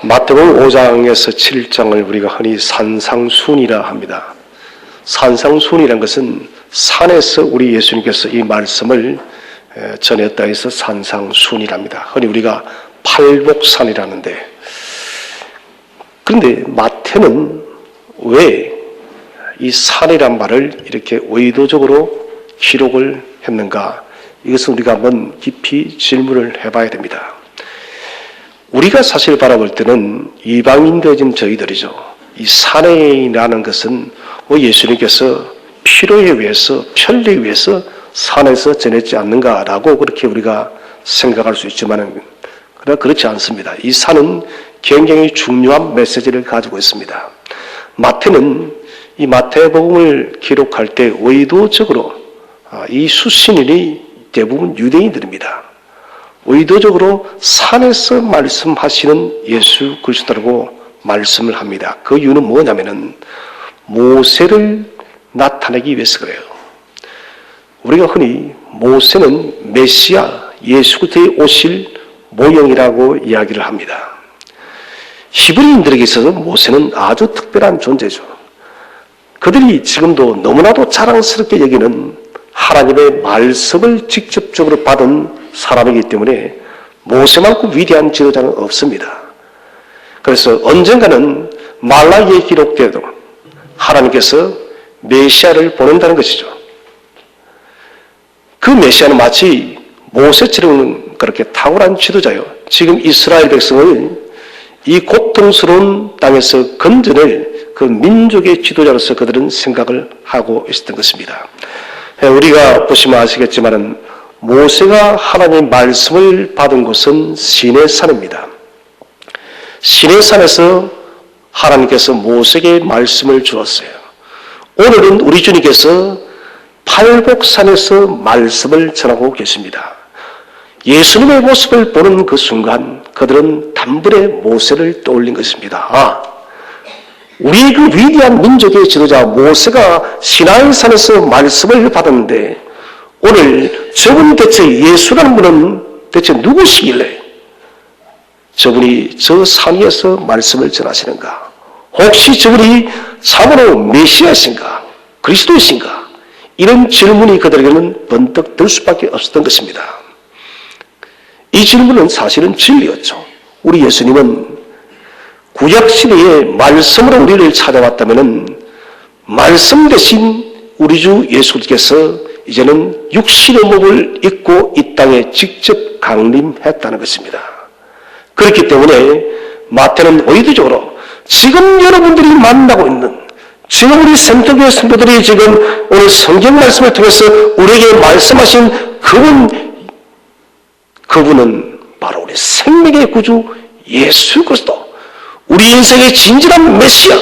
마태복음 5장에서 7장을 우리가 흔히 산상순이라 합니다. 산상순이란 것은 산에서 우리 예수님께서 이 말씀을 전했다 해서 산상순이랍니다. 흔히 우리가 팔복산이라는데, 그런데 마태는 왜 이 산이란 말을 이렇게 의도적으로 기록을 했는가? 이것은 우리가 한번 깊이 질문을 해봐야 됩니다. 우리가 사실 바라볼 때는 이방인 되어진 저희들이죠. 이 산이라는 것은 예수님께서 필요에 의해서, 편리에 위해서 산에서 전했지 않는가라고 그렇게 우리가 생각할 수 있지만, 그러나 그렇지 않습니다. 이 산은 굉장히 중요한 메시지를 가지고 있습니다. 마태는 이 마태복음을 기록할 때 의도적으로 이 수신인이 대부분 유대인들입니다. 의도적으로 산에서 말씀하시는 예수 그리스도라고 말씀을 합니다. 그 이유는 뭐냐면은 모세를 나타내기 위해서 그래요. 우리가 흔히 모세는 메시아 예수 그리스도의 오실 모형이라고 이야기를 합니다. 히브리인들에게 있어서 모세는 아주 특별한 존재죠. 그들이 지금도 너무나도 자랑스럽게 여기는 하나님의 말씀을 직접적으로 받은 사람이기 때문에 모세만큼 위대한 지도자는 없습니다. 그래서 언젠가는 말라기에 기록되어도 하나님께서 메시아를 보낸다는 것이죠. 그 메시아는 마치 모세처럼 그렇게 탁월한 지도자요. 지금 이스라엘 백성을 이 고통스러운 땅에서 건져낼 그 민족의 지도자로서 그들은 생각을 하고 있었던 것입니다. 우리가 보시면 아시겠지만 모세가 하나님의 말씀을 받은 곳은 시내산입니다. 시내산에서 하나님께서 모세에게 말씀을 주었어요. 오늘은 우리 주님께서 팔복산에서 말씀을 전하고 계십니다. 예수님의 모습을 보는 그 순간 그들은 단번에 모세를 떠올린 것입니다. 우리 그 위대한 민족의 지도자 모세가 시나이산에서 말씀을 받았는데 오늘 저분 대체 예수라는 분은 대체 누구시길래 저분이 저 산 위에서 말씀을 전하시는가? 혹시 저분이 참으로 메시아신가? 그리스도이신가? 이런 질문이 그들에게는 번뜩 들 수밖에 없었던 것입니다. 이 질문은 사실은 진리였죠. 우리 예수님은 구약시대의 말씀으로 우리를 찾아왔다면 말씀 대신 우리 주 예수께서 이제는 육신의 몸을 입고 이 땅에 직접 강림했다는 것입니다. 그렇기 때문에 마태는 의도적으로 지금 여러분들이 만나고 있는, 지금 우리 센터교회 성도들이 지금 오늘 성경 말씀을 통해서 우리에게 말씀하신 그분은 바로 우리 생명의 구주 예수 그리스도, 우리 인생의 진실한 메시아,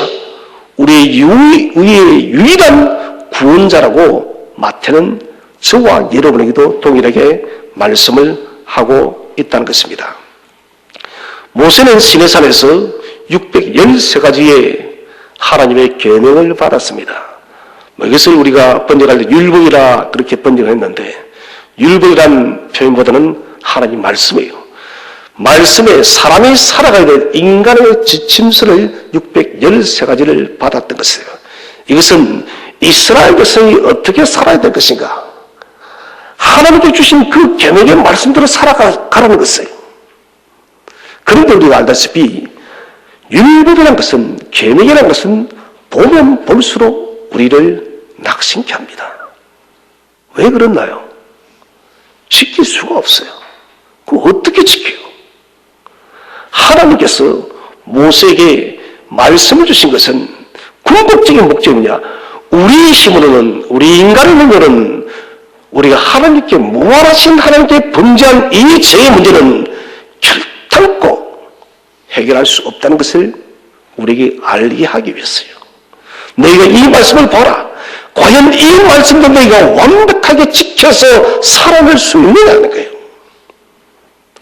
우리의 유일한 구원자라고 마태는 저와 여러분에게도 동일하게 말씀을 하고 있다는 것입니다. 모세는 시내산에서 613가지의 하나님의 계명을 받았습니다. 이것을 우리가 번역할 때 율법이라 그렇게 번역을 했는데, 율법이라는 표현보다는 하나님 말씀이에요. 말씀에 사람이 살아가야 될 인간의 지침서를 613가지를 받았던 것이에요. 이것은 이스라엘 백성이 어떻게 살아야 될 것인가? 하나님께 주신 그 계명의 말씀대로 살아가라는 것이에요. 그런데 우리가 알다시피 율법이라는 것은, 계명이라는 것은 보면 볼수록 우리를 낙심케 합니다. 왜 그렇나요? 지킬 수가 없어요. 그럼 어떻게 지켜요? 하나님께서 모세에게 말씀을 주신 것은 궁극적인 목적이냐? 우리 힘으로는, 우리 인간의 힘으로는 우리가 하나님께 무한하신 하나님께 범죄한 이 죄의 문제는 결단코 해결할 수 없다는 것을 우리에게 알게 하기 위해서요. 너희가 이 말씀을 보라. 과연 이 말씀도 너희가 완벽하게 지켜서 살아낼 수 있느냐는 거예요.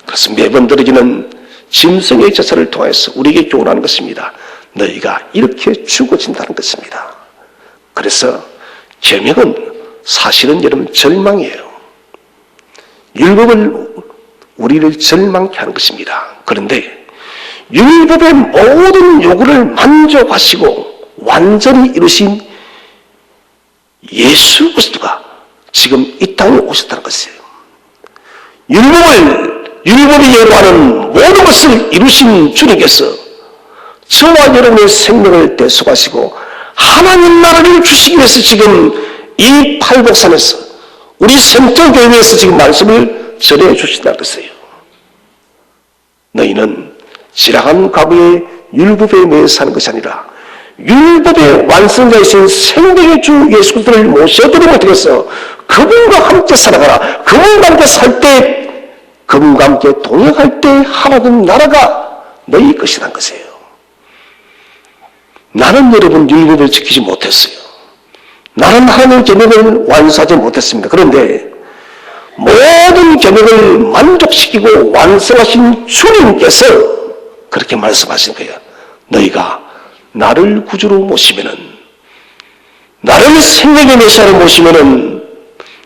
그래서 매번 드려지는 짐승의 제사를 통해서 우리에게 교훈하는 것입니다. 너희가 이렇게 죽어진다는 것입니다. 그래서 계명은 사실은 여러분 절망이에요. 율법은 우리를 절망케 하는 것입니다. 그런데 율법의 모든 요구를 만족하시고 완전히 이루신 예수 그리스도가 지금 이 땅에 오셨다는 것이에요. 율법이 요구하는 모든 것을 이루신 주님께서 저와 여러분의 생명을 대속하시고 하나님 나라를 주시기 위해서 지금 이 팔복산에서 우리 semter교회에서 지금 말씀을 전해 주신다는 것이에요. 너희는 지나간 과거의 율법에 매여 사는 것이 아니라 율법의 완성자이신 생명의 주 예수 그리스도를 모셔드리면 되겠어. 그분과 함께 살아가라. 그분과 함께 살 때, 그분과 함께 동행할 때 하나님 나라가 너희 것이란 것이에요. 나는 여러분 율법을 지키지 못했어요. 나는 하나님의 계명을 완수하지 못했습니다. 그런데 모든 계명을 만족시키고 완성하신 주님께서 그렇게 말씀하신 거예요. 너희가 나를 구주로 모시면은, 나를 생명의 메시아로 모시면은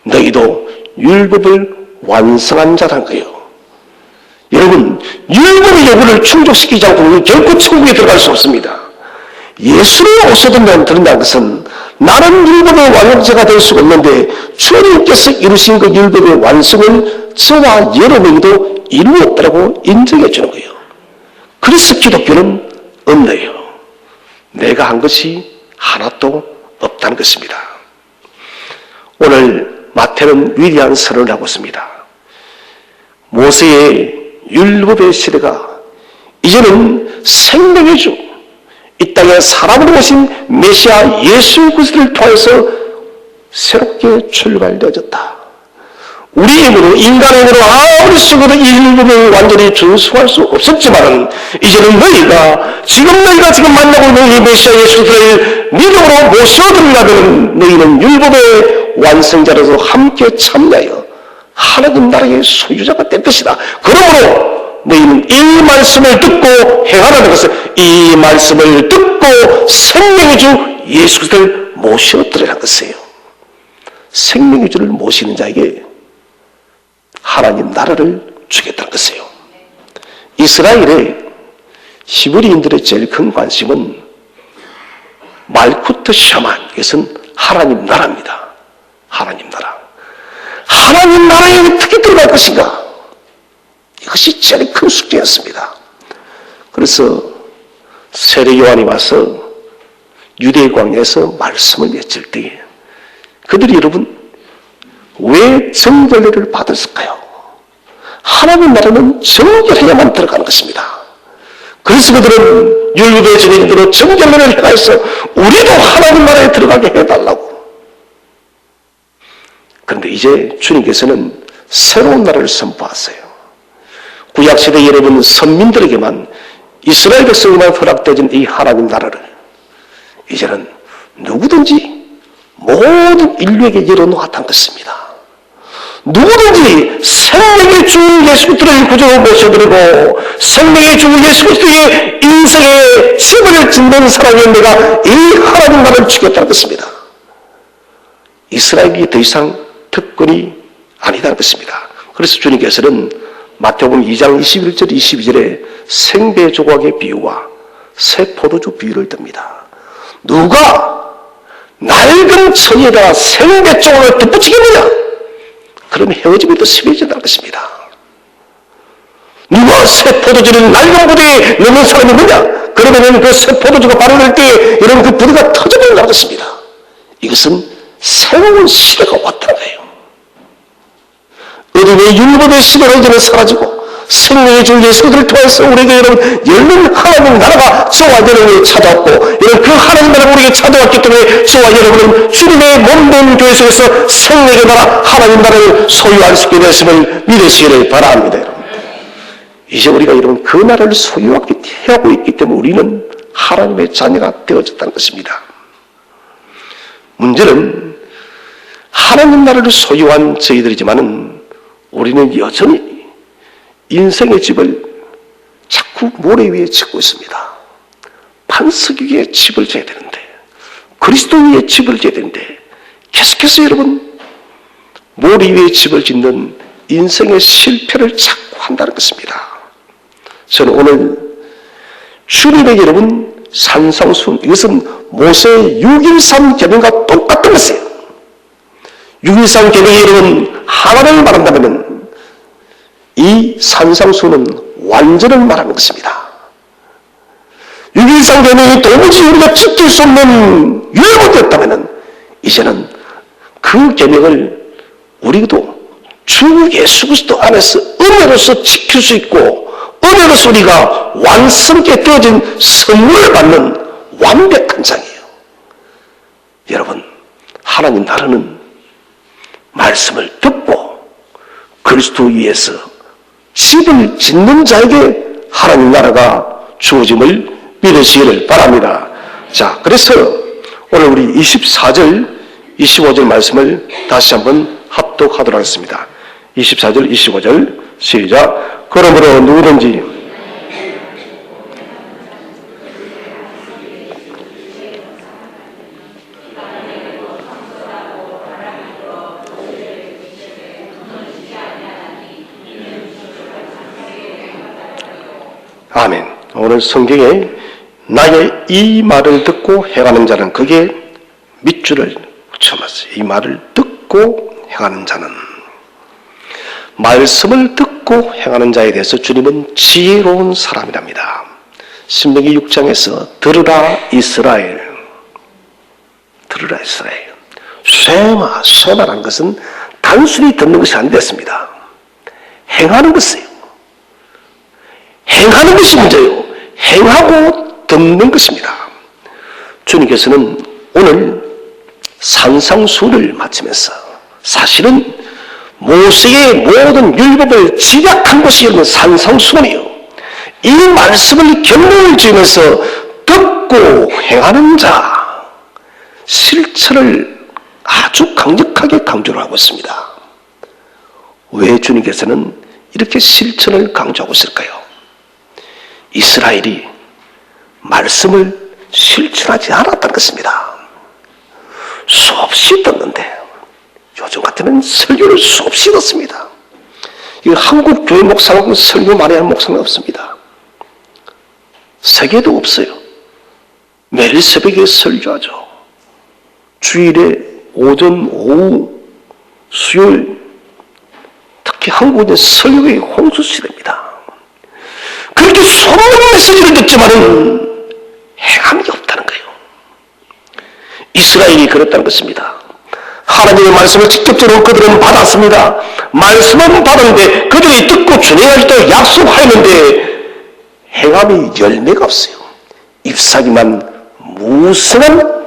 너희도 율법을 완성한 자란 거예요. 여러분, 율법의 요구를 충족시키지 않고 결코 천국에 들어갈 수 없습니다. 예수를 오셔든다는 것은 나는 율법의 완성자가 될 수가 없는데 주님께서 이루신 그 율법의 완성을 저와 여러분에게도 이루었다고 인정해 주는 거예요. 그래서 기독교는 없네요. 내가 한 것이 하나도 없다는 것입니다. 오늘 마태는 위대한 선언을 하고 있습니다. 모세의 율법의 시대가 이제는 생명의 주, 이 땅에 사람으로 오신 메시아 예수 그리스도를 통해서 새롭게 출발되어졌다. 우리 힘으로, 인간의 힘으로 아무리 쓰고도 이 율법을 완전히 준수할 수 없었지만 이제는 너희가 지금 만나고 있는 이 메시아 예수 그리스도를 믿음으로 모셔드리려면 너희는 율법의 완성자로서 함께 참여하여 하나님 나라의 소유자가 될 것이다. 그러므로 너희는 이 말씀을 듣고 행하라는 것은 이 말씀을 듣고 생명의 주 예수 그리스도를 모셔드리라는 것이에요. 생명의 주를 모시는 자에게 하나님 나라를 주겠다는 것이에요. 이스라엘의 히브리인들의 제일 큰 관심은 말쿠트 샤만, 이것은 하나님 나라입니다. 하나님 나라. 하나님 나라에 어떻게 들어갈 것인가? 이것이 제일 큰 숙제였습니다. 그래서 세례 요한이 와서 유대 광야에서 말씀을 맺을 때에 그들이 여러분 왜 정결례를 받았을까요? 하나님 나라는 정결해야만 들어가는 것입니다. 그래서 그들은 율법의 증인으로 정결례를 행하여서 우리도 하나님 나라에 들어가게 해달라고. 그런데 이제 주님께서는 새로운 나라를 선포하세요. 구약시대 여러분 선민들에게만, 이스라엘 백성에만 허락되어진 이 하나님 나라를 이제는 누구든지 모든 인류에게 열어놓았다는 것입니다. 누구든지 생명의 주 예수 그리스도를 구주로 모셔드리고 생명의 주 예수 그리스도의 인생의 집을 짓는 사람이 내가 이 하나님 나라를 주겠다는 것입니다. 이스라엘이 더 이상 특권이 아니다는 것입니다. 그래서 주님께서는 마태복음 2장 21절 22절에 생배 조각의 비유와 새 포도주 비유를 듭니다. 누가 낡은 천에다가 생배 조각을 덧붙이겠느냐? 그러면 헤어짐이 더 심해진다는 것입니다. 누가 새 포도주를 낡은 부대에 넣는 사람이 있느냐? 그러면 그 새 포도주가 발효될 때 여러분 그 부대가 터져버린다는 것입니다. 이것은 새로운 시대가 왔다는 거예요. 어둠의 율법의 시대가 이제는 사라지고 생명의 주 예수 그리스도를 통해서 우리에게 여러분 열린 하나님 나라가 저와 여러분에게 찾아왔고 여러분 그 하나님 나라가 우리에게 찾아왔기 때문에 저와 여러분은 주님의 몸된 교회 속에서 생명의 나라 하나님 나라를 소유할 수 있게 되었음을 믿으시기를 바랍니다. 여러분. 이제 우리가 여러분 그 나라를 소유하고 있기 때문에 우리는 하나님의 자녀가 되어졌다는 것입니다. 문제는 하나님 나라를 소유한 저희들이지만은 우리는 여전히 인생의 집을 자꾸 모래 위에 짓고 있습니다. 반석 위에 집을 지어야 되는데, 그리스도 위에 집을 지어야 되는데, 계속해서 여러분 모래 위에 집을 짓는 인생의 실패를 자꾸 한다는 것입니다. 저는 오늘 주님에게 여러분 산상수훈, 이것은 모세의 6.13 계명과 똑같은 것이에요. 6.13 계명이 여러분 하나를 말한다면 이 산상수훈은 완전을 말하는 것입니다. 6.13 계명이 도무지 우리가 지킬 수 없는 율법이었다면 이제는 그 계명을 우리도 주 예수 그리스도 안에서 은혜로서 지킬 수 있고 은혜로서 우리가 완성케 되어진 선물을 받는 완벽한 장이에요. 여러분, 하나님 나라는 말씀을 듣고 그리스도 위에서 집을 짓는 자에게 하나님 나라가 주어짐을 믿으시기를 바랍니다. 자, 그래서 오늘 우리 24절, 25절 말씀을 다시 한번 합독하도록 하겠습니다. 24절, 25절 시작. 그러므로 누구든지 아멘. 오늘 성경에 나의 이 말을 듣고 행하는 자는 그게 밑줄을 붙여놨어요. 이 말을 듣고 행하는 자는, 말씀을 듣고 행하는 자에 대해서 주님은 지혜로운 사람이랍니다. 신명기 6장에서 들으라 이스라엘, 들으라 이스라엘. 쇠마라는 것은 단순히 듣는 것이 안 됐습니다. 행하는 것이에요. 행하는 것이 문제예요. 행하고 듣는 것입니다. 주님께서는 오늘 산상수훈을 마치면서 사실은 모세의 모든 율법을 집약한 것이 여러분 산상수훈이에요. 이 말씀을 결론을 지으면서 듣고 행하는 자, 실천을 아주 강력하게 강조를 하고 있습니다. 왜 주님께서는 이렇게 실천을 강조하고 있을까요? 이스라엘이 말씀을 실천하지 않았다는 것입니다. 수없이 듣는데 요즘 같으면 설교를 수없이 듣습니다. 이 한국 교회 목사하고 설교 많이 하는 목사는 없습니다. 세계도 없어요. 매일 새벽에 설교하죠. 주일에 오전, 오후, 수요일, 특히 한국은 설교의 홍수시대입니다. 그렇게 수많은 메시지를 듣지만은 행함이 없다는 거예요. 이스라엘이 그랬다는 것입니다. 하나님의 말씀을 직접적으로 그들은 받았습니다. 말씀은 받았는데 그들이 듣고 준행하기도 약속하였는데 행함이 열매가 없어요. 잎사귀만 무성한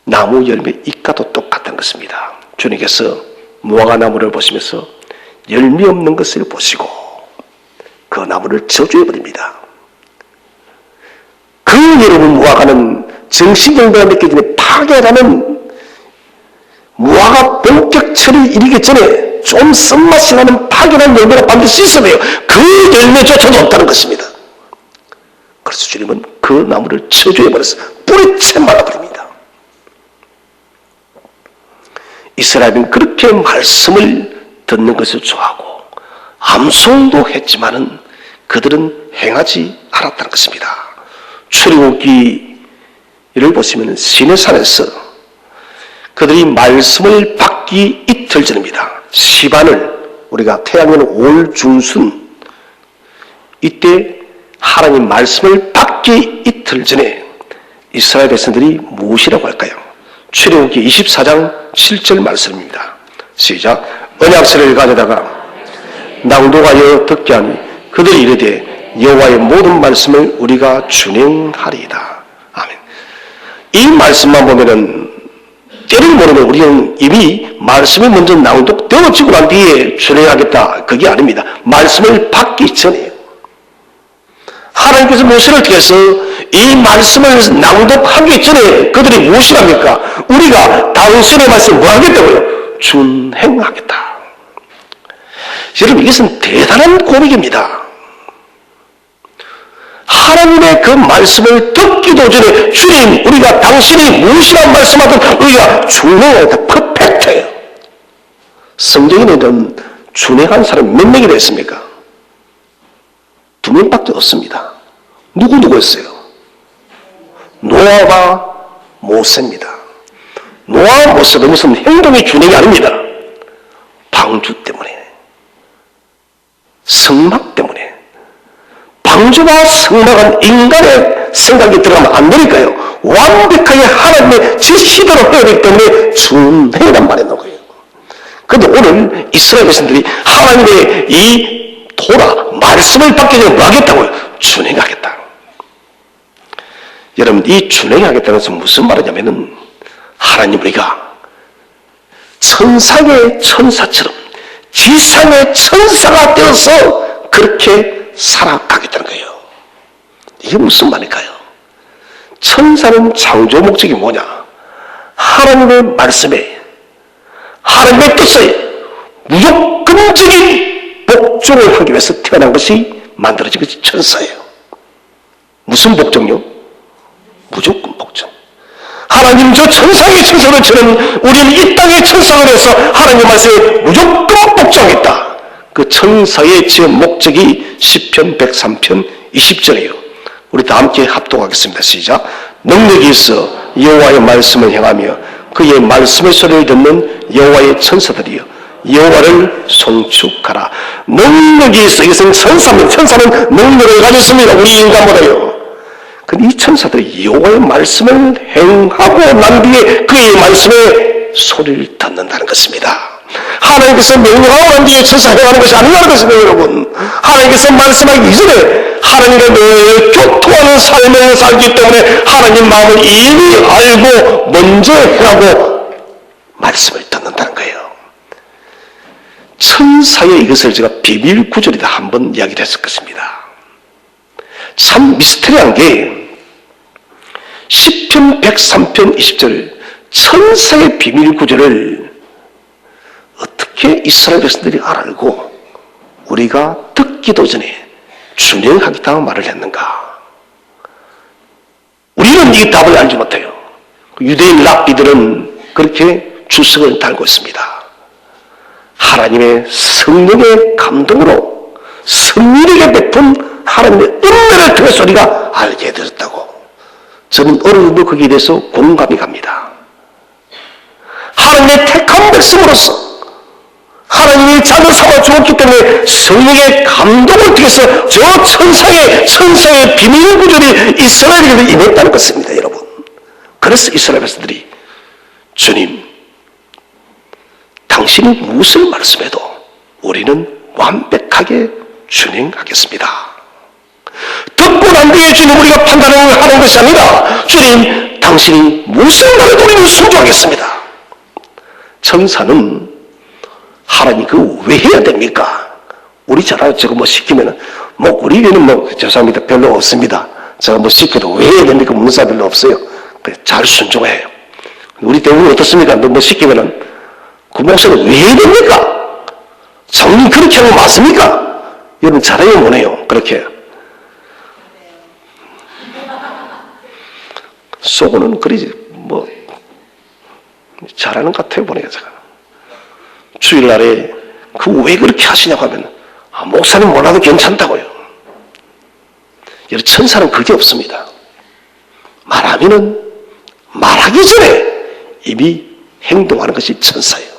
나무 열매 잎과도 똑같은 것입니다. 주님께서 무화과 나무를 보시면서 열매 없는 것을 보시고 그 나무를 저주해버립니다. 그 여러분 무화과는 정신경도가 맺기 전에 파괴라는 무화과 본격철이 이르기 전에 좀 쓴맛이 나는 파괴라는 열매가 반드시 있어야 돼요. 그 열매조차도 없다는 것입니다. 그래서 주님은 그 나무를 저주해버려서 뿌리채 말아버립니다. 이스라엘은 그렇게 말씀을 듣는 것을 좋아하고 암송도 했지만은 그들은 행하지 않았다는 것입니다. 출애굽기를 보시면 시내산에서 그들이 말씀을 받기 이틀 전입니다. 시반을 우리가 태양년 올 중순 이때 하나님 말씀을 받기 이틀 전에 이스라엘 백성들이 무엇이라고 할까요? 출애굽기 24장 7절 말씀입니다. 시작. 언약서를 가져다가 낭독하여 듣게 하니 그들이 이르되 여호와의 모든 말씀을 우리가 준행하리이다. 아멘. 이 말씀만 보면은 때를 모르면 우리는 이미 말씀이 먼저 낭독되어지고 난 뒤에 준행하겠다. 그게 아닙니다. 말씀을 받기 전에 하나님께서 모세를 통해서 이 말씀을 낭독하기 전에 그들이 무엇을 합니까? 우리가 당신의 말씀을 뭐 하겠다고요? 준행하겠다. 여러분, 이것은 대단한 고백입니다. 하나님의 그 말씀을 듣기도 전에 주님, 우리가 당신이 무엇이란 말씀하든 우리가 준행하겠다. 퍼펙트예요. 성경에는 준행한 사람이 몇 명이나 있습니까? 2명밖에 없습니다. 누구였어요? 노아와 모세입니다. 노아와 모세는 무슨 행동의 준행이 아닙니다. 방주 때문에, 성막 때문에. 방주와 성막은 인간의 생각이 들어가면 안 되니까요. 완벽하게 하나님의 지시대로 해야 되기 때문에 준행이란 말이 나온 거예요. 그런데 오늘 이스라엘 백성들이 하나님의 이 토라, 말씀을 받기 전에 뭐 하겠다고요? 준행하겠다. 여러분, 이 준행하겠다는 것은 무슨 말이냐면은 하나님 우리가 천상의 천사처럼 지상의 천사가 되어서 그렇게 살아가겠다는 거예요. 이게 무슨 말일까요? 천사는 창조 목적이 뭐냐? 하나님의 말씀에, 하나님의 뜻에 무조건적인 복종을 하기 위해서 태어난 것이 만들어진 것이 천사예요. 무슨 복종요? 무조건 복종. 하나님 저 천상의 천사들처럼 우리는 이 땅의 천사가 되어서 하나님의 말씀에 무조건 복종했다. 그 천사의 지은 목적이 시편 103편 20절이에요. 우리 다 함께 합독하겠습니다. 시작. 능력이 있어 여호와의 말씀을 행하며 그의 말씀의 소리를 듣는 여호와의 천사들이여 여호와를 송축하라. 능력이 있어. 이것은 천사는 능력을 가졌습니다. 우리 인간보다요. 근데 이 천사들이 여호와의 말씀을 행하고 난 뒤에 그의 말씀의 소리를 듣는다는 것입니다. 하나님께서 명령하고 난 뒤에 천사 행하는 것이 아니라는 것입니다. 여러분, 하나님께서 말씀하기 이전에 하나님과 늘 교통하는 삶을 살기 때문에 하나님 마음을 이미 알고 먼저 행하고 말씀을 듣는다는 거예요. 천사의 이것을 제가 비밀 구절이다 한번 이야기를 했을 것입니다. 참 미스터리한 게 시편 103편 20절 천사의 비밀 구절을 어떻게 이스라엘 백성들이 알고 우리가 듣기도 전에 준행하겠다고 말을 했는가? 우리는 이 답을 알지 못해요. 유대인 랍비들은 그렇게 주석을 달고 있습니다. 하나님의 성령의 감동으로 성민에게 베푼 하나님의 은혜를 통해서 우리가 알게 되었다고. 저는 어느 정도 거기에 대해서 공감이 갑니다. 하나님의 택한 백성으로서 하나님이 자녀 삼아 주었기 때문에 성령의 감동을 통해서 저 천사의 비밀 구절이 이스라엘에게 임했다는 것입니다. 여러분, 그래서 이스라엘 백성들이 주님, 당신이 무엇을 말씀해도 우리는 완벽하게 준행하겠습니다. 듣고 난 뒤에 주님 우리가 판단을 하는 것이 아니라 주님, 당신이 무엇을 말해도 우리는 순종하겠습니다. 천사는 하나님 그거 왜 해야 됩니까? 우리 잘 저거 뭐 시키면은 우리에는 죄송합니다 별로 없습니다. 제가 시켜도 왜 해야 됩니까? 묻는 사람 별로 없어요. 잘 순종해요. 우리 대부분 어떻습니까? 너 시키면은 그 목사는 왜 해야 됩니까? 장님 그렇게 하는 거 맞습니까? 여러분 잘해요 못해요? 그렇게 속으로는 그러지 잘하는 것 같아요 보내요. 제가 주일날에 그 왜 그렇게 하시냐고 하면 목사님 몰라도 괜찮다고요. 여러분 천사는 그게 없습니다. 말하면은 말하기 전에 이미 행동하는 것이 천사예요.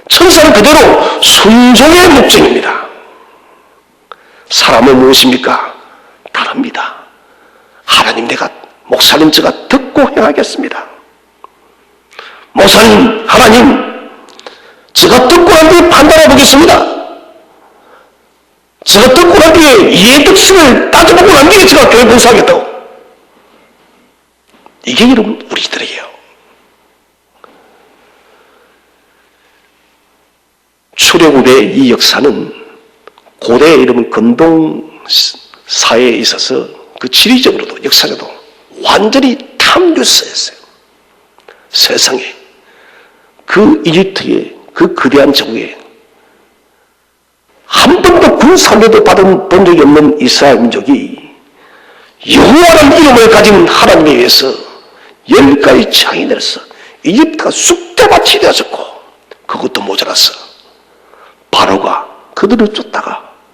천사는 그대로 순종의 목적입니다. 사람은 무엇입니까? 다릅니다. 하나님 내가 목사님 제가 듣고 행하겠습니다. 목사님 하나님 제가 듣고 난 뒤에 판단해 보겠습니다. 제가 듣고 난 뒤에 이해득실을 따져보고 난 뒤에 제가 교회 봉사하겠다고. 이게 여러분 우리들이에요. 출애굽의 이 역사는 고대의 이름은 근동사회에 있어서 그 지리적으로도 역사적으로도 완전히 탑뉴스였어요. 세상에 그 이집트의 그 거대한 제국에 한 번도 군사료도 본 적이 없는 이스라엘 민족이 여호와라는 이름을 가진 하나님에 의해서 10가지 장인으로서 이집트가 쑥대밭이 되어졌고 그것도 모자라서 바로가 그들을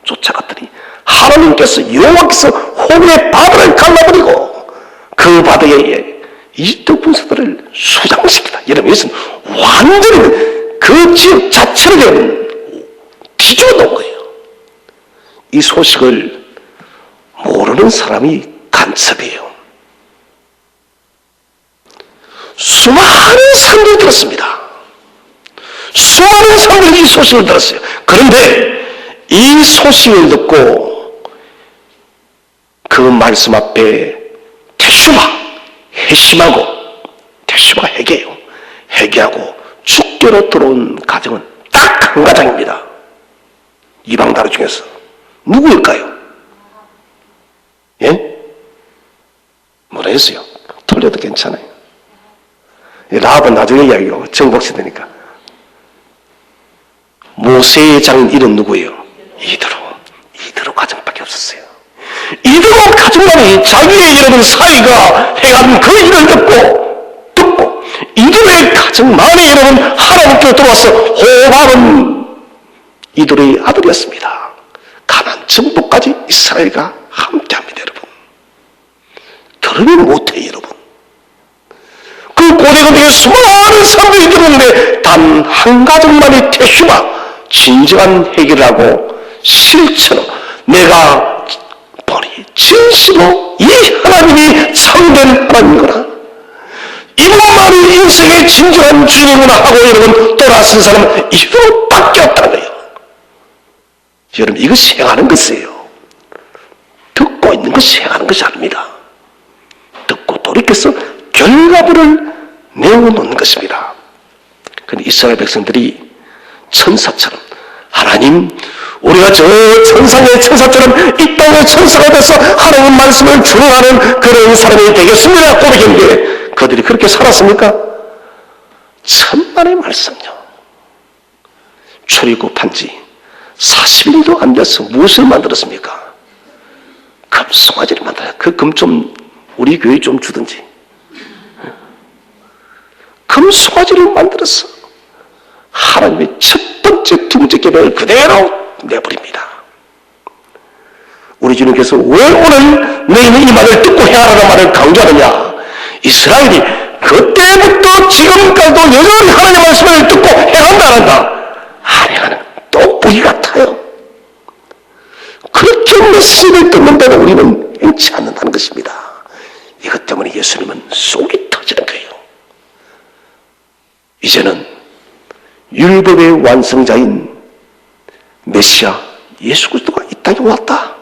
쫓아갔더니 하나님께서 여호와께서 홍해 바다를 갈라버리고 그 바다에 이집트 군사들을 수장시키다. 여러분, 이것은 완전히 그 지역 자체를 뒤집어 놓은 거예요. 이 소식을 모르는 사람이 간첩이에요. 수많은 사람들이 들었습니다. 수많은 사람들이 이 소식을 들었어요. 그런데 이 소식을 듣고 그 말씀 앞에 회심하고 태슈마가 회개해요. 회개하고 죽게로 들어온 가정은 딱 한 가정입니다. 이방 나라 중에서 누구일까요? 예? 뭐라 했어요? 틀려도 괜찮아요. 라합은 나중에 이야기하고 정복시되니까. 모세의 장 이름 누구예요? 이드로 가정밖에 없었어요. 이드로 가정만이 자기의 여러분 사이가 행한 그 일을 듣고 이드로의 가정만이 여러분 하나님께 들어와서 호흡하는 이드로의 아들이었습니다. 가나안 정복까지 이스라엘과 함께합니다. 여러분, 들으면 못해요. 여러분, 그 고대국에 수많은 사람들이 들었는데 단 한 가정만이 태슈마 진정한 해결을 하고 실천으로 내가 보니 진실로 이 하나님이 참된 하나님이구나, 이분만이 인생의 진정한 주인이구나 하고 여러분 돌아선 사람은 이들밖에 없다는 거예요. 여러분, 이것이 행하는 것이에요. 듣고 있는 것이 행하는 것이 아닙니다. 듣고 돌이켜서 결과물을 내어놓는 것입니다. 그런데 이스라엘 백성들이 천사처럼, 하나님, 우리가 저 천상의 천사처럼 이 땅의 천사가 돼서 하나님 말씀을 준행하는 그런 사람이 되겠습니다 고백했는데 그들이 그렇게 살았습니까? 천만의 말씀요, 출애굽한 지 40일도 안 돼서 무엇을 만들었습니까? 금송아지를 만들어요. 그 금 좀 우리 교회 좀 주든지. 금송아지를 만들어서 하나님의 첫 번째, 두 번째 계명을 그대로 내버립니다. 우리 주님께서 왜 오늘 너희는 이 말을 듣고 행하라는 말을 강조하느냐? 이스라엘이 그때부터 지금까지도 여전히 하나님의 말씀을 듣고 행한다 안 한다? 안 행하는 또 우리 같아요. 그렇게 메시지를 듣는다면 우리는 행치 않는다는 것입니다. 이것 때문에 예수님은 속이 터지는 거예요. 이제는 율법의 완성자인 메시아 예수 그리스도가 이 땅에 왔다.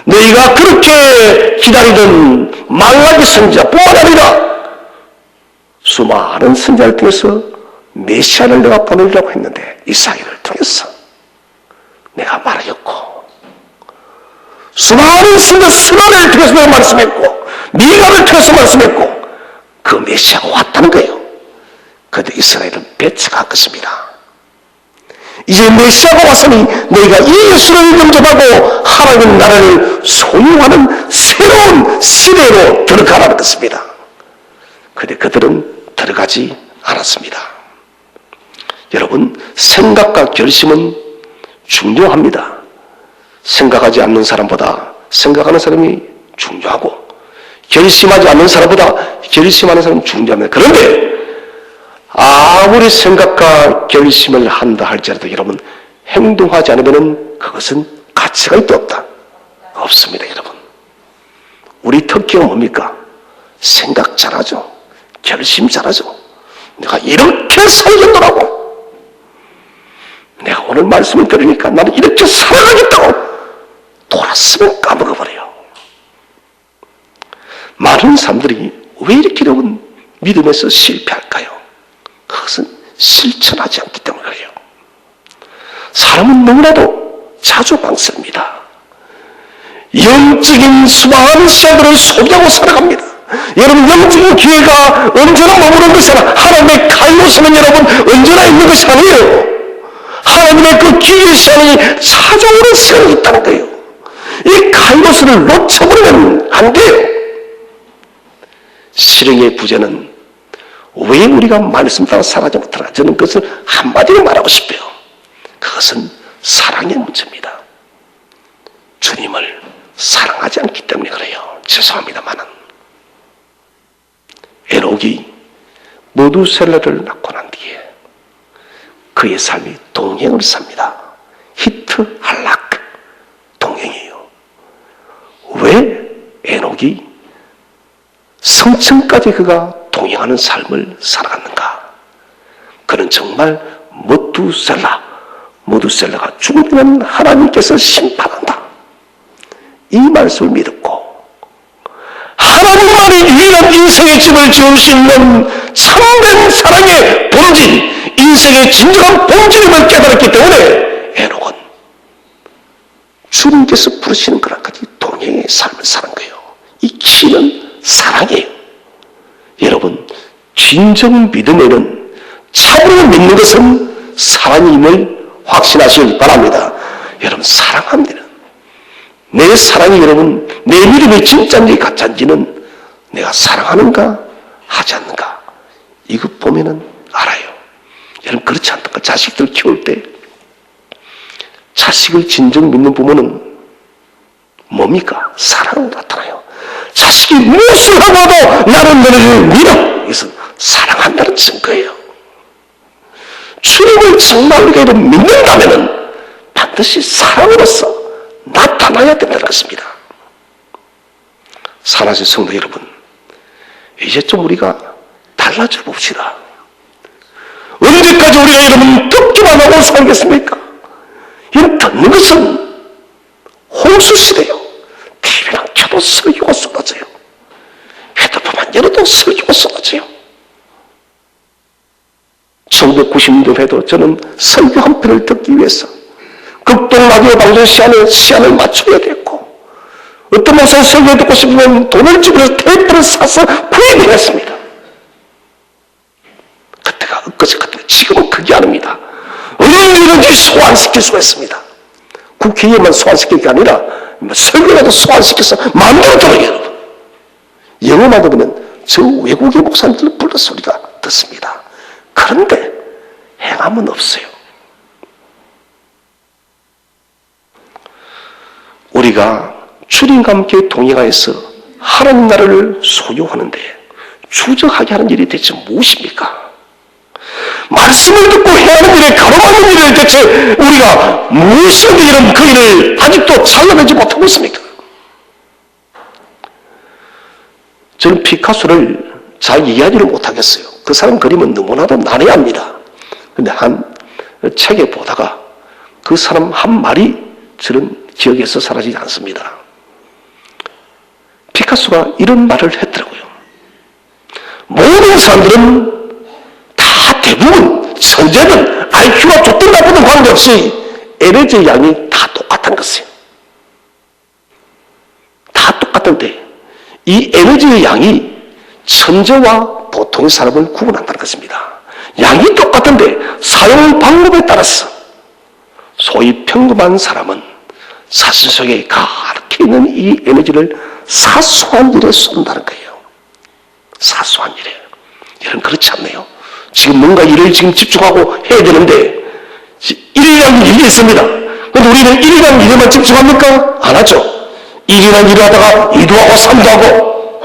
너희가 그렇게 기다리던 말라기 선지자뿐만 아니라 수많은 선지자를 통해서 메시아를 내가 보내려고 했는데 이사야를 통해서 내가 말하였고, 수많은 선지자 스가랴를 통해서 내가 말씀했고, 미가를 통해서 말씀했고, 그 메시아가 왔다는 거예요. 그런데 이스라엘은 배척할 것입니다. 이제 메시아가 왔으니 너희가 이 예수를 영접하고 하나님의 나라를 소유하는 새로운 시대로 들어가라는 것입니다. 그런데 그들은 들어가지 않았습니다. 여러분, 생각과 결심은 중요합니다. 생각하지 않는 사람보다 생각하는 사람이 중요하고, 결심하지 않는 사람보다 결심하는 사람이 중요합니다. 그런데 아무리 생각과 결심을 한다 할지라도 여러분, 행동하지 않으면 그것은 가치가 있다 없다? 없습니다. 여러분, 우리 특기가 뭡니까? 생각 잘하죠. 결심 잘하죠. 내가 이렇게 살겠노라고, 내가 오늘 말씀을 들으니까 나는 이렇게 살아가겠다고 돌았으면 까먹어버려요. 많은 사람들이 왜 이렇게 여러분 믿음에서 실패할까요? 그것은 실천하지 않기 때문에 그래요. 사람은 너무나도 자주 망설입니다. 영적인 수많은 시간들을 소비하고 살아갑니다. 여러분, 영적인 기회가 언제나 머무는 것이 아니라 하나님의 카이로스는 여러분 언제나 있는 것이 아니에요. 하나님의 그 기회의 시간이 찾아오는 시간이 있다는 거예요. 이 카이로스를 놓쳐버리면 안 돼요. 실행의 부재는 왜 우리가 말씀 따라 살아가지 못하나? 저는 그것을 한마디로 말하고 싶어요. 그것은 사랑의 문제입니다. 주님을 사랑하지 않기 때문에 그래요. 죄송합니다만은. 에녹이 무두셀라를 낳고 난 뒤에 그의 삶이 동행을 삽니다. 히트 할락 동행이에요. 왜 에녹이 성층까지 그가 동행하는 삶을 살아갔는가? 그는 정말 무두셀라가 죽으면 하나님께서 심판한다, 이 말씀을 믿었고, 하나님만이 유일한 인생의 집을 지을 수 있는 참된 사랑의 본질, 인생의 진정한 본질임을 깨달았기 때문에 에녹은 주님께서 부르시는 그날까지 동행의 삶을 사는 거예요. 이 키는 사랑이에요. 여러분, 진정 믿음에는 참으로 믿는 것은 사랑임을 확신하시기 바랍니다. 여러분, 사랑합니다. 내 사랑이 여러분, 내 믿음이 진짜인지 가짜인지는 내가 사랑하는가 하지 않는가, 이거 보면은 알아요. 여러분, 그렇지 않던가? 자식들 키울 때 자식을 진정 믿는 부모는 뭡니까? 사랑으로 나타나요. 자식이 무엇을 하고도 나는 너를 믿어, 그래서 사랑한다는 증거예요. 주님을 정말 우리가 믿는다면 반드시 사랑으로서 나타나야 된다는 것입니다. 사랑하는 성도 여러분, 이제 좀 우리가 달라져 봅시다. 언제까지 우리가 여러분 듣기만 하고 살겠습니까? 이런 듣는 것은 홍수시대요. TV랑 켜도 설교가 쏟아져요. 핸드폰만 열어도 설교가 쏟아져요. 1990년도에도 저는 설교 한 편을 듣기 위해서 극동 라디오 방송 시간을 맞춰야 됐고, 어떤 목사 설교 듣고 싶으면 돈을 주고 테이프를 사서 구입을 했습니다. 그때가 엊그제 같은데 지금은 그게 아닙니다. 언제든지 소환시킬 수가 있습니다. 국회의원만 소환시킬 게 아니라 설교라도 소환시켜서 만들어줘요. 여러분, 영어만 들으면 저 외국의 목사님들 불러 소리가 듣습니다. 그런데 행함은 없어요. 우리가 주님과 함께 동행하여서 하나님 나라를 소유하는데 추적하게 하는 일이 대체 무엇입니까? 말씀을 듣고 해야 하는 일에 가로막는 일을 대체 우리가 무엇을 이런 그 일을 아직도 잘라내지 못하고 있습니까? 저는 피카소를 잘 이해하지를 못하겠어요. 그 사람 그림은 너무나도 난해합니다. 근데 한 책에 보다가 그 사람 한 말이 저는 기억에서 사라지지 않습니다. 피카소가 이런 말을 했더라고요. 모든 사람들은 다 대부분 천재든 IQ가 좋든 나쁘든 관계없이 에너지의 양이 다 똑같은 것이에요. 다 똑같은데 이 에너지의 양이 천재와 보통의 사람을 구분한다는 것입니다. 양이 똑같은데 사용 방법에 따라서 소위 평범한 사람은 자신 속에 가득 있는 이 에너지를 사소한 일에 쏜다는 거예요. 사소한 일에. 여러분, 그렇지 않나요? 지금 뭔가 일을 지금 집중하고 해야 되는데 일이라는 일이 있습니다. 그런데 우리는 일이라는 일에만 집중합니까? 안 하죠. 일이라는 일을 하다가 2도 하고 3도 하고,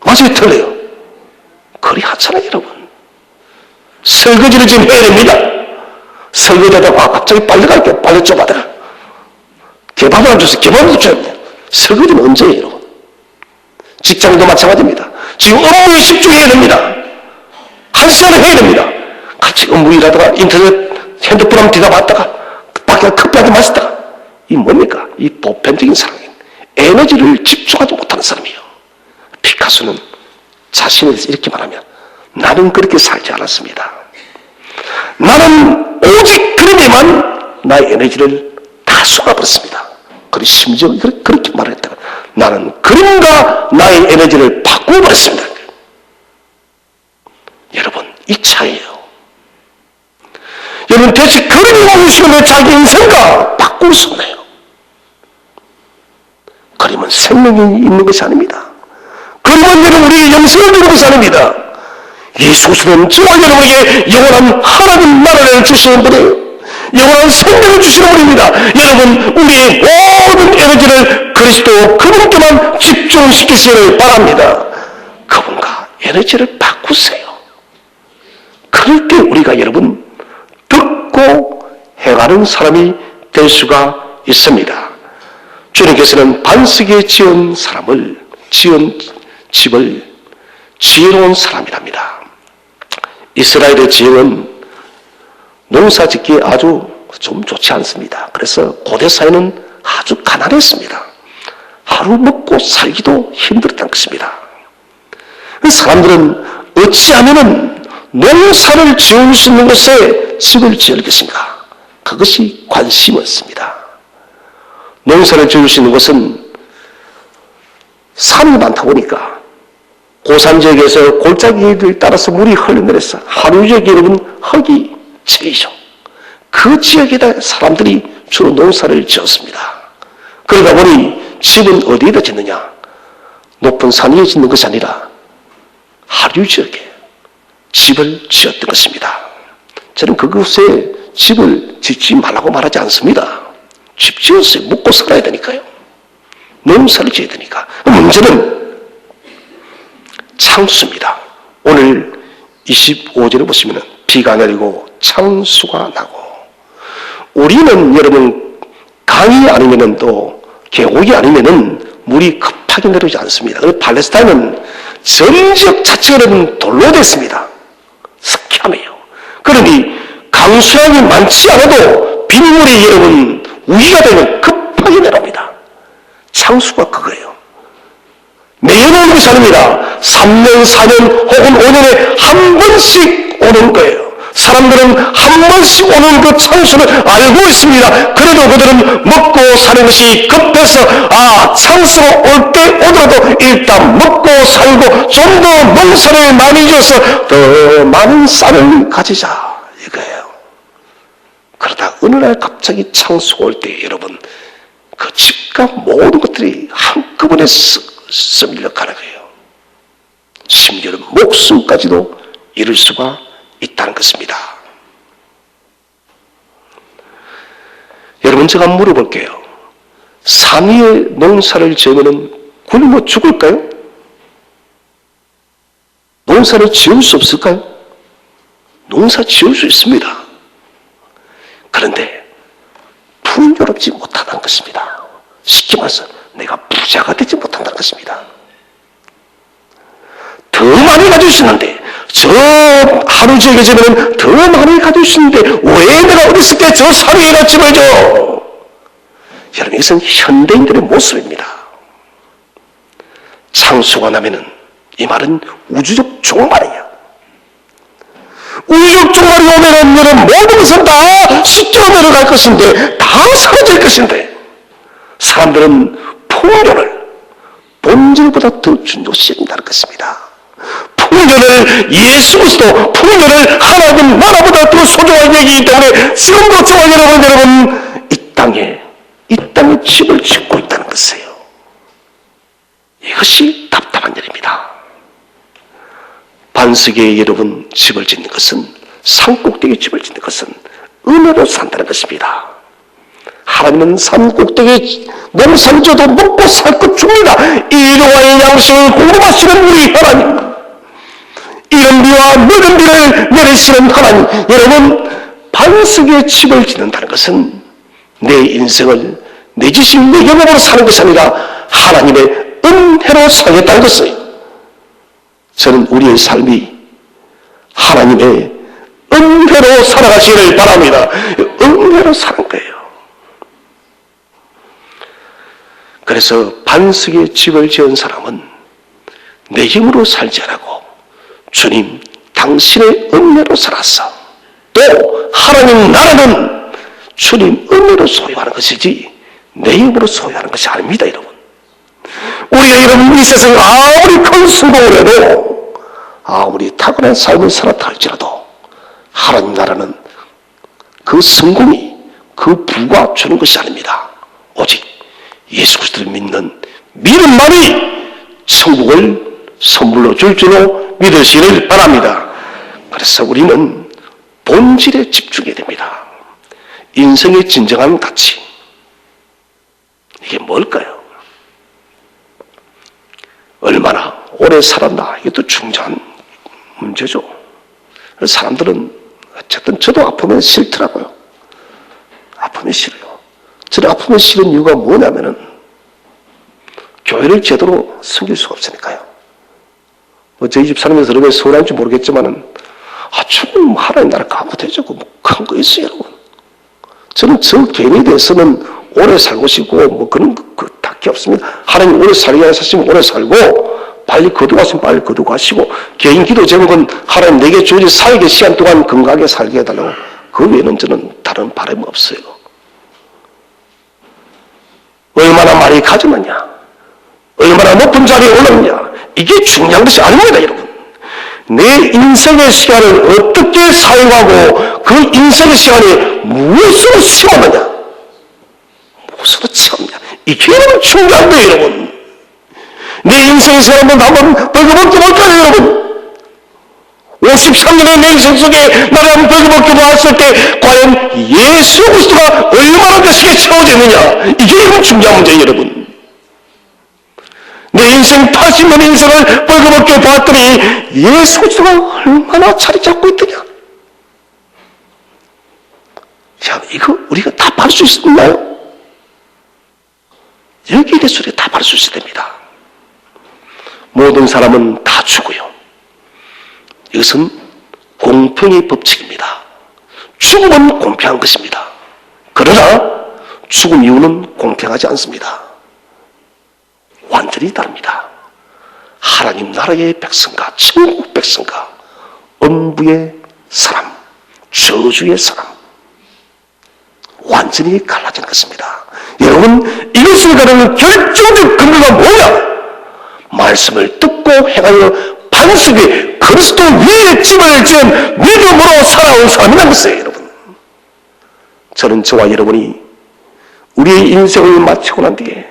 맞아요, 틀려요. 그리 하찮아요, 여러분. 설거지를 지금 해야 됩니다. 설거지하다가 갑자기 빨래 갈게요. 빨래 좀 하다가 개밥을 안 줘서 개밥을 줘야 돼요. 설거지는 언제예요, 여러분? 직장도 마찬가지입니다. 지금 업무에 집중해야 됩니다. 한 시간을 해야 됩니다. 같이 업무 일하다가 인터넷 핸드폰 한번 뒤다봤다가 밖에 커피 한잔 마시다가, 이 뭡니까? 이 보편적인 사람이에요. 에너지를 집중하지 못하는 사람이에요. 피카소는 자신에 대해서 이렇게 말하면, 나는 그렇게 살지 않았습니다. 나는 오직 그림에만 나의 에너지를 다 쏟아버렸습니다. 그리고 심지어 그렇게 말했다가, 나는 그림과 나의 에너지를 바꿔버렸습니다. 여러분, 이 차이예요. 여러분, 대체 그림이 오시면 내 자기 인생과 바꿀 수 없나요? 그림은 생명이 있는 것이 아닙니다. 그림은 여러분 우리에게 영생을 주는 것이 아닙니다. 예수 그리스도는 저와 여러분에게 영원한 하나님 나라를 주시는 분이에요. 영원한 생명을 주시는 분입니다. 여러분, 우리의 모든 에너지를 그리스도 그분께만 집중시키시기를 바랍니다. 그분과 에너지를 바꾸세요. 그럴 때 우리가 여러분 듣고 행하는 사람이 될 수가 있습니다. 주님께서는 반석에 지은 집을 지혜로운 사람이랍니다. 이스라엘의 지형은 농사짓기에 아주 좀 좋지 않습니다. 그래서 고대 사회는 아주 가난했습니다. 하루 먹고 살기도 힘들었다는 것입니다. 사람들은 어찌하면 농사를 지을 수 있는 곳에 집을 지을 것인가? 그것이 관심이었습니다. 농사를 지을 수 있는 곳은 산이 많다 보니까 고산 지역에서 골짜기를 따라서 물이 흘러내려서 하루 종일 여러분 흙이 찌이죠. 그 지역에다 사람들이 주로 농사를 지었습니다. 그러다 보니 집은 어디에다 짓느냐? 높은 산 위에 짓는 것이 아니라 하류 지역에 집을 지었던 것입니다. 저는 그곳에 집을 짓지 말라고 말하지 않습니다. 집 지었어요. 먹고 살아야 되니까요. 농사를 지어야 되니까. 문제는 창수입니다. 오늘 25절을 보시면 비가 내리고 창수가 나고, 우리는 여러분 강이 아니면 또 계곡이 아니면 물이 급하게 내려오지 않습니다. 그래서 팔레스타인은 전 지역 자체가 여러분 돌로 됐습니다. 스키하며요. 그러니 강수량이 많지 않아도 빗물이 여러분 우기가 되면 급하게 내려옵니다. 창수가 그거예요. 매년 오는 것이 아닙니다. 3년, 4년 혹은 5년에 한 번씩 오는 거예요. 사람들은 한 번씩 오는 그 창수를 알고 있습니다. 그래도 그들은 먹고 사는 것이 급해서 창수가 올 때 오더라도 일단 먹고 살고 좀 더 농사를 많이 지어서 더 많은 쌀을 가지자 이거예요. 그러다 어느 날 갑자기 창수가 올 때 여러분 그 집과 모든 것들이 한꺼번에 썩mil려 가는 거예요. 심지어는 목숨까지도 잃을 수가 있다는 것입니다. 여러분 제가 물어볼게요. 산 위에 농사를 지으면 굶어 죽을까요? 농사를 지을 수 없을까요? 농사 지을 수 있습니다. 그런데 풍요롭지 못하다는 것입니다. 쉽게 말해서 내가 부자가 되지 못한다는 것입니다. 더 많이 가질 수 있는데, 저 하루 지역에 지면 더 많이 가질 수 있는데 왜 내가 어렸을 때 저 산 위에다 집을 줘? 여러분, 이것은 현대인들의 모습입니다. 창수가 나면은 이 말은 우주적 종말이에요. 우주적 종말이 오면은 여러분 모든 것은 다 숫자로 내려갈 것인데, 다 사라질 것인데, 사람들은 풍요를 본질보다 더 중요시한다는 것입니다. 풍요를 예수 그리스도, 풍요를 하나님 나라보다 더 소중한 얘기이기 때문에 지금도 저와 여러분 이 땅에 집을 짓고 있다는 것이에요. 이것이 답답한 일입니다. 반석에 여러분 집을 짓는 것은, 산꼭대기에 집을 짓는 것은 은혜로 산다는 것입니다. 하나님은 산꼭대기에 농사를 져도 먹고 살고 줍니다. 일용할 양식을 공급하시는 우리 하나님, 이른 비와 늦은 비를 내리시는 하나님, 여러분 반석에 집을 짓는다는 것은 내 인생을 내 자신 내 영역으로 사는 것이 아니라 하나님의 은혜로 살겠다는 것이에요. 저는 우리의 삶이 하나님의 은혜로 살아가시기를 바랍니다. 은혜로 사는 거예요. 그래서 반석에 집을 지은 사람은 내 힘으로 살지 않고 주님 당신의 은혜로 살았어. 또 하나님 나라는 주님 은혜로 소유하는 것이지 내 힘으로 소유하는 것이 아닙니다. 여러분, 우리가 여러분 이 세상에 아무리 큰 성공을 해도, 아무리 타고난 삶을 살았다 할지라도 하나님 나라는 그 성공이 그 부가 주는 것이 아닙니다. 오직 예수 그리스도를 믿는 믿음만이 천국을 선물로 줄 줄로 믿으시기를 바랍니다. 그래서 우리는 본질에 집중해야 됩니다. 인생의 진정한 가치, 이게 뭘까요? 얼마나 오래 살았나, 이것도 중요한 문제죠. 사람들은 어쨌든 저도 아프면 싫더라고요. 아프면 싫어요. 저는 아프면 싫은 이유가 뭐냐면은 교회를 제대로 섬길 수가 없으니까요. 저희 집 살면서 왜 서운한지 모르겠지만은 좀 하나님 나라 가면 되죠. 큰 거 있어요, 여러분. 저는 저 개인에 대해서는 오래 살고 싶고 그런 거 딱히 없습니다. 하나님 오래 살게 하셨으면 오래 살고 빨리 거두가시면 빨리 거두가시고 개인 기도 제목은 하나님 내게 주어진 사역의 시간 동안 건강하게 살게 해달라고. 그 외에는 저는 다른 바람이 없어요. 얼마나 많이 가져놨냐, 얼마나 높은 자리에 올랐냐, 이게 중요한 것이 아닙니다, 여러분. 내 인생의 시간을 어떻게 사용하고 그 인생의 시간에 무엇으로 채우느냐, 무엇으로 채우느냐, 이게 여러분 중요한 거예요, 여러분. 내 인생의 시간을 한번 벌거벗겨 볼까요, 여러분? 53년의 내 인생 속에 나를 한번 벌거벗겨 보았을 때 과연 예수 그리스도가 얼마나 내 속에 채워졌느냐, 이게 여러분 중요한 문제예요, 여러분. 내 인생 80년의 인생을 벌거벗겨 보았더니 예수 그리스도가 얼마나 자리 잡고 있더냐. 자, 이거 우리가 다 받을 수 있나요? 여기에 대해서 우리가 다 받을 수 있어야 됩니다. 모든 사람은 다 죽어요. 이것은 공평의 법칙입니다. 죽음은 공평한 것입니다. 그러나 죽음 이후는 공평하지 않습니다. 완전히 다릅니다. 하나님 나라의 백성과 천국 백성과 음부의 사람, 저주의 사람, 완전히 갈라지는 것입니다. 여러분, 이것을 가르는 결정적 근거가 뭐냐? 말씀을 듣고 행하여 반석에 그리스도 위에 집을 지은 믿음으로 살아온 사람이라는 것이에요, 여러분. 저는 저와 여러분이 우리의 인생을 마치고 난 뒤에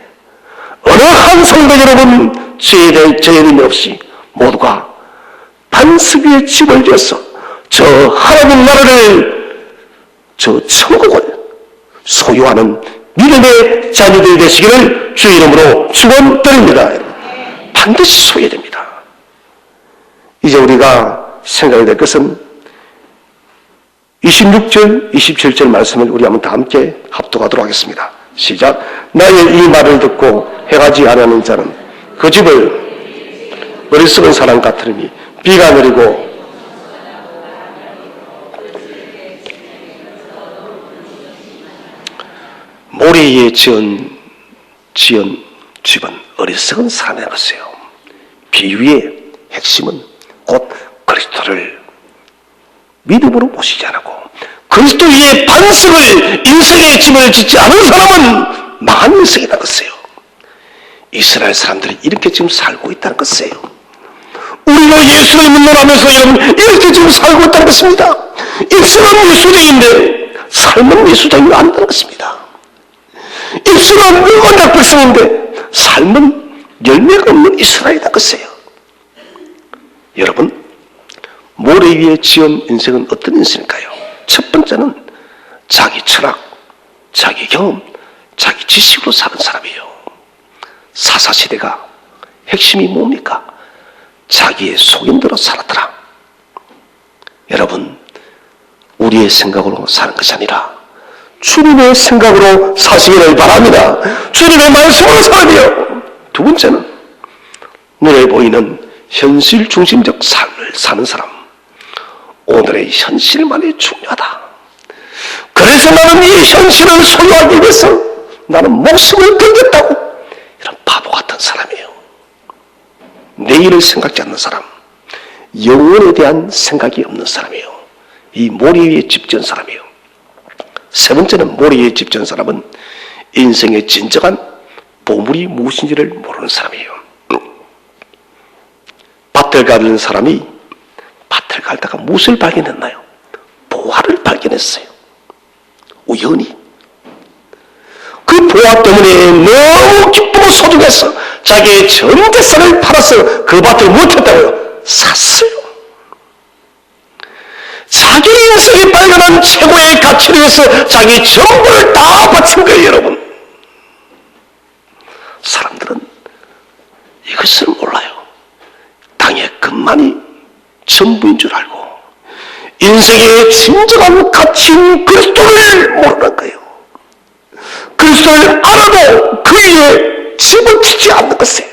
어느 한 성도 여러분 죄인이 없이 모두가 반석 위에 집을 지어서 저 하나님 나라를, 저 천국을 소유하는 믿음의 자녀들이 되시기를 주 이름으로 축원드립니다. 여러분, 반드시 소유됩니다. 이제 우리가 생각해야 될 것은 26절, 27절 말씀을 우리 한번 다 함께 합독하도록 하겠습니다. 시작. 나의 이 말을 듣고 행하지 아니하는 자는 그 집을 어리석은 사람 같으니 비가 내리고 모래 위에 지은 집은 어리석은 사람이라는 것이에요. 비유의 핵심은 곧 그리스도를 믿음으로 모시지 않고 그리스도 위에 반석을, 인생의 집을 짓지 않은 사람은 망한 인생이라는 것이에요. 이스라엘 사람들이 이렇게 지금 살고 있다는 것이에요. 우리가 예수를 믿노라면서 여러분 이렇게 지금 살고 있다는 것입니다. 입술은 예수쟁인데 삶은 예수쟁이 아니라는 것입니다. 입술은 언약 백성인데 삶은 열매가 없는 이스라엘이라는 것이에요. 여러분, 모래 위에 지은 인생은 어떤 인생일까요? 첫 번째는 자기 철학, 자기 경험, 자기 지식으로 사는 사람이에요. 사사시대가 핵심이 뭡니까? 자기의 속임대로 살았더라. 여러분, 우리의 생각으로 사는 것이 아니라 주님의 생각으로 사시기를 바랍니다. 주님의 말씀으로 살아요. 두 번째는 눈에 보이는 현실 중심적 삶을 사는 사람. 오늘의 현실만이 중요하다. 그래서 나는 이 현실을 소유하기 위해서 나는 목숨을 걸겠다고. 이런 바보 같은 사람이에요. 내일을 생각지 않는 사람, 영혼에 대한 생각이 없는 사람이에요. 이 모래 위에 집 지은 사람이에요. 세 번째는 모래 위에 집 지은 사람은 인생의 진정한 보물이 무엇인지를 모르는 사람이에요. 밭을 가는 사람이 밭을 갈다가 무엇을 발견했나요? 보화를 발견했어요. 우연히. 그 보화 때문에 너무 기쁘고 소중해서 자기의 전 재산을 팔아서 그 밭을 못했다고요. 샀어요. 자기 인생에 발견한 최고의 가치를 위해서 자기 전부를 다 바친 거예요, 여러분. 사람들은 이것을 몰라요. 땅의 것만이 전부인 줄 알고 인생의 진정한 가치인 그리스도를 모르는 거예요. 그리스도를 알아도 그 위에 집을 짓지 않는 것이에요.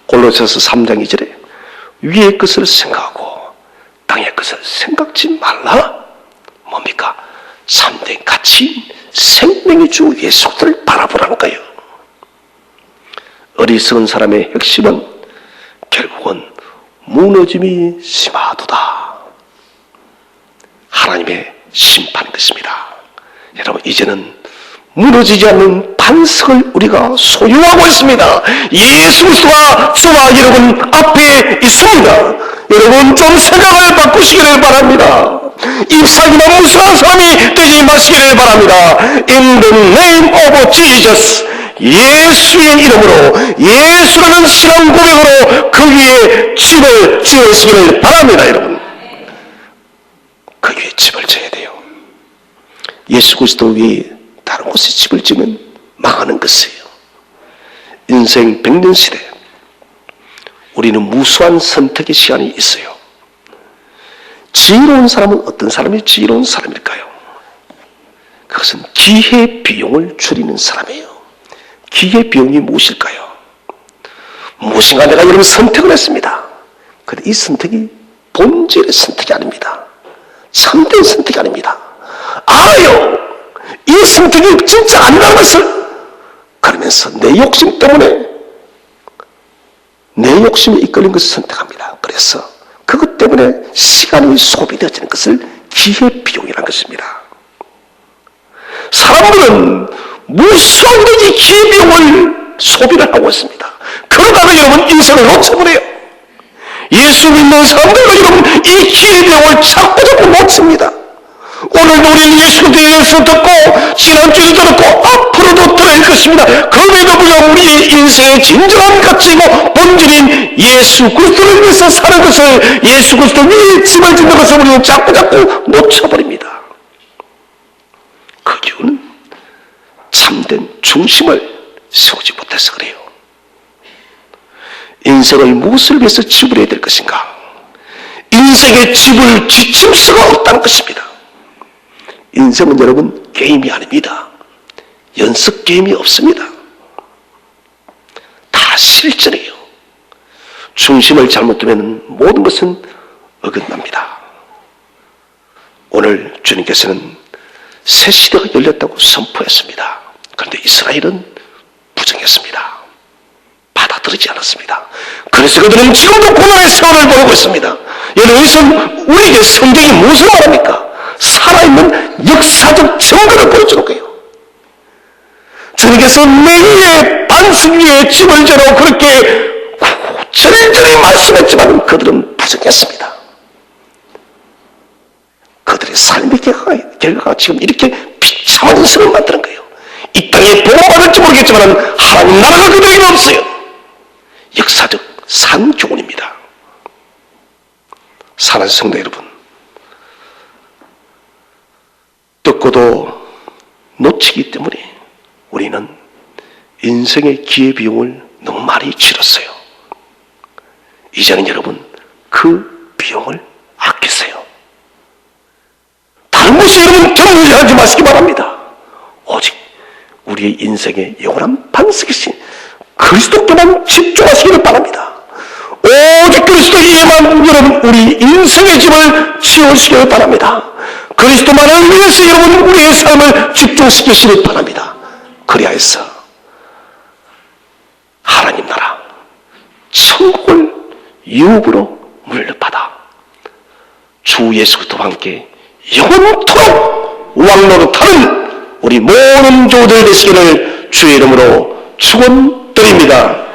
골로새서 3장 2절에 위의 것을 생각하고 땅의 것을 생각지 말라. 뭡니까? 참된 가치인 생명의 주 예수를 바라보라는 거예요. 어리석은 사람의 핵심은 결국은 무너짐이 심하도다. 하나님의 심판인 것입니다. 여러분, 이제는 무너지지 않는 반석을 우리가 소유하고 있습니다. 예수 그리스도가 저와 여러분 앞에 있습니다. 여러분 좀 생각을 바꾸시기를 바랍니다. 잎사귀나 무수한 사람이 되지 마시기를 바랍니다. In the name of Jesus, 예수의 이름으로, 예수라는 신앙 고백으로 그 위에 집을 지으시기를 바랍니다. 여러분, 그 위에 집을 지어야 돼요. 예수 그리스도 위에 다른 곳에 집을 지면 망하는 것이에요. 인생 100년 시대, 우리는 무수한 선택의 시간이 있어요. 지혜로운 사람은 어떤 사람이 지혜로운 사람일까요? 그것은 기회 비용을 줄이는 사람이에요. 기회 비용이 무엇일까요? 무엇인가 내가 여러분 선택을 했습니다. 그런데 이 선택이 본질의 선택이 아닙니다. 참된 선택이 아닙니다. 알아요. 이 선택이 진짜 아니라는 것을. 그러면서 내 욕심 때문에, 내 욕심에 이끌린 것을 선택합니다. 그래서 그것 때문에 시간이 소비되어지는 것을 기회비용이라는 것입니다. 사람들은 무수한 가지 기회비용을 소비를 하고 있습니다. 그러다가 여러분 인생을 놓쳐버려요. 예수 믿는 사람들은 여러분 이 기회비용을 자꾸 놓칩니다. 오늘도 우리는 예수 그리스도를 듣고 지난주에도 들었고 앞으로도 들을 것입니다. 그럼에도 불구하고 우리의 인생의 진정한 가치이고 본질인 예수 그리스도를 위해서 사는 것을, 예수 그리스도 위에 집을 짓는 것을 우리는 자꾸 놓쳐버립니다. 그 이유는 참된 중심을 세우지 못해서 그래요. 인생을 무엇을 위해서 지불해야 될 것인가? 인생의 집을 지칠 수가 없다는 것입니다. 인생은 여러분 게임이 아닙니다. 연습 게임이 없습니다. 다 실전이에요. 중심을 잘못 두면 모든 것은 어긋납니다. 오늘 주님께서는 새 시대가 열렸다고 선포했습니다. 그런데 이스라엘은 부정했습니다. 받아들이지 않았습니다. 그래서 그들은 지금도 고난의 세월을 보내고 있습니다. 여러분, 여기서 우리에게 성경이 무엇을 말합니까? 살아있는 역사적 증거를 보여주는 거예요. 주님께서 내 위에 반석 위에 집을 지어 그렇게 절절히 말씀했지만 그들은 부정했습니다. 그들의 삶의 결과가 지금 이렇게 비참한 인생을 만드는 거예요. 이 땅에 보호받을지 모르겠지만 하나님 나라가 그들에게 없어요. 역사적 상교훈입니다. 사랑하는 성도 여러분, 듣고도 놓치기 때문에 우리는 인생의 기회비용을 너무 많이 치렀어요. 이제는 여러분 그 비용을 아끼세요. 다른 것이 여러분 경유하지 마시기 바랍니다. 오직 우리의 인생의 영원한 반석이신 그리스도께만 집중하시기를 바랍니다. 오직 그리스도에만 여러분 우리 인생의 집을 지으시기를 바랍니다. 그리스도만을 위해서 여러분 우리의 삶을 집중시키시길 바랍니다. 그리하여서 하나님 나라 천국을 유업으로 물려받아 주 예수 그리스도와 함께 영원토록 왕노릇하는 우리 모든 조들 되시기를 주의 이름으로 축원드립니다.